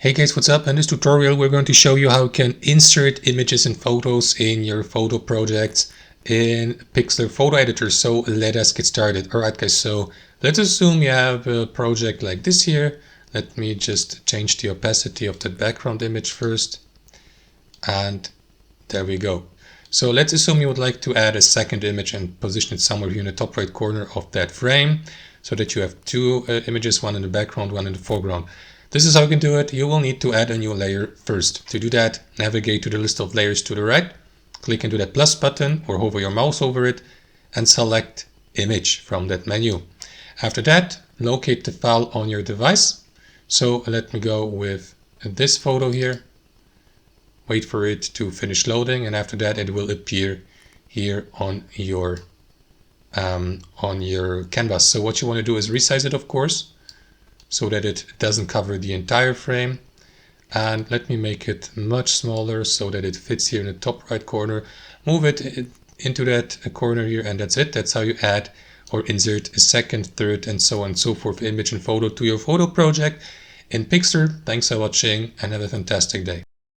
Hey guys, what's up? In this tutorial we're going to show you how you can insert images and photos in your photo projects in Pixlr Photo Editor. So let us get started. Alright guys, so let's assume you have a project like this here. Let me just change the opacity of the background image first. And there we go. So let's assume you would like to add a second image and position it somewhere here in the top right corner of that frame, so that you have two images, one in the background, one in the foreground. This is how you can do it. You will need to add a new layer first. To do that, navigate to the list of layers to the right, click into that plus button or hover your mouse over it and select image from that menu. After that, locate the file on your device. So let me go with this photo here. Wait for it to finish loading, and after that it will appear here on your canvas. So what you want to do is resize it, of course, so that it doesn't cover the entire frame. And let me make it much smaller so that it fits here in the top right corner. Move it into that corner here, and that's it. That's how you add or insert a second, third, and so on and so forth image and photo to your photo project in Pixlr. Thanks for watching and have a fantastic day.